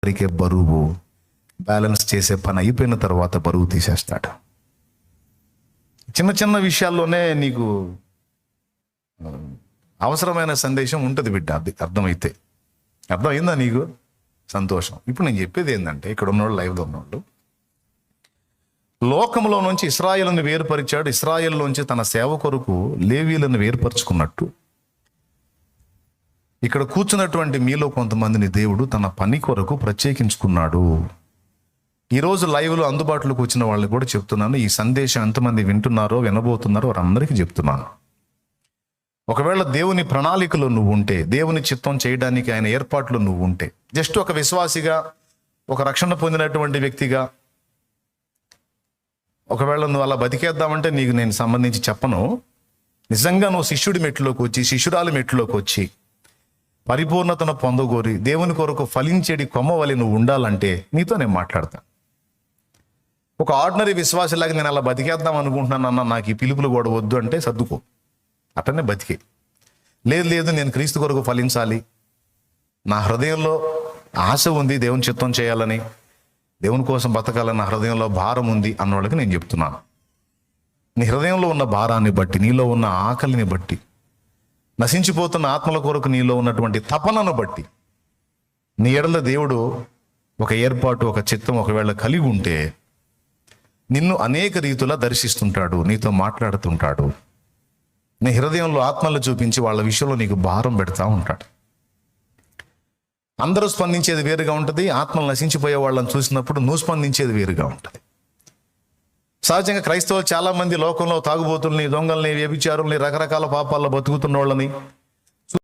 వరకే బరువు, బ్యాలెన్స్ చేసే పని అయిపోయిన తర్వాత బరువు తీసేస్తాడు. చిన్న చిన్న విషయాల్లోనే నీకు అవసరమైన సందేశం ఉంటుంది బిడ్డ. అది అర్థమైందా నీకు? సంతోషం. ఇప్పుడు నేను చెప్పేది ఏంటంటే, ఇక్కడ ఉన్నవాళ్ళు, లైవ్లో ఉన్నవాళ్ళు, లోకంలో నుంచి ఇశ్రాయేలును వేరుపరిచాడు, ఇశ్రాయేల్లోంచి తన సేవ కొరకు లేవీలను వేరుపరుచుకున్నట్టు ఇక్కడ కూర్చున్నటువంటి మీలో కొంతమందిని దేవుడు తన పని కొరకు ప్రత్యేకించుకున్నాడు. ఈరోజు లైవ్లో అందుబాటులోకి వచ్చిన వాళ్ళకి కూడా చెప్తున్నాను, ఈ సందేశం ఎంతమంది వింటున్నారో వినబోతున్నారో వారందరికీ చెప్తున్నాను. ఒకవేళ దేవుని ప్రణాళికలో నువ్వు ఉంటే, దేవుని చిత్తం చేయడానికి ఆయన ఏర్పాట్లు నువ్వు ఉంటే, జస్ట్ ఒక విశ్వాసిగా, ఒక రక్షణ పొందినటువంటి వ్యక్తిగా ఒకవేళ నువ్వు అలా బతికేద్దామంటే నీకు నేను సంబంధించి చెప్పను. నిజంగా నువ్వు శిష్యుడి మెట్లోకి వచ్చి, శిష్యురాలి మెట్లోకి వచ్చి పరిపూర్ణతను పొందగోరి దేవుని కొరకు ఫలించేడి కొమ్మ వలె నువ్వు ఉండాలంటే నీతో నేను మాట్లాడతాను. ఒక ఆర్డినరీ విశ్వాసలాగా నేను అలా బతికేద్దాం అనుకుంటున్నాను అన్న, నాకు ఈ పిలుపులు కూడా వద్దు అంటే సర్దుకో, అతనే బతికే. లేదు నేను క్రీస్తు కొరకు ఫలించాలి, నా హృదయంలో ఆశ ఉంది, దేవుని చిత్తం చేయాలని, దేవుని కోసం బతకాలని నా హృదయంలో భారం ఉంది అన్న వాళ్ళకి నేను చెప్తున్నాను, నీ హృదయంలో ఉన్న భారాన్ని బట్టి, నీలో ఉన్న ఆకలిని బట్టి, నశించిపోతున్న ఆత్మల కొరకు నీలో ఉన్నటువంటి తపనను బట్టి, నీ ఎడల దేవుడు ఒక ఏర్పాటు, ఒక చిత్తం ఒకవేళ కలిగి ఉంటే నిన్ను అనేక రీతులా దర్శిస్తుంటాడు, నీతో మాట్లాడుతుంటాడు, నీ హృదయంలో ఆత్మలు చూపించి వాళ్ళ విషయంలో నీకు భారం పెడతా ఉంటాడు. అందరూ స్పందించేది వేరుగా ఉంటుంది. ఆత్మలు నశించిపోయే వాళ్ళని చూసినప్పుడు నువ్వు స్పందించేది వేరుగా ఉంటుంది. సహజంగా క్రైస్తవులు చాలా మంది లోకంలో తాగుబోతుల్ని, దొంగల్ని, వ్యభిచారుల్ని, రకరకాల పాపాల్లో బతుకుతున్న వాళ్ళని,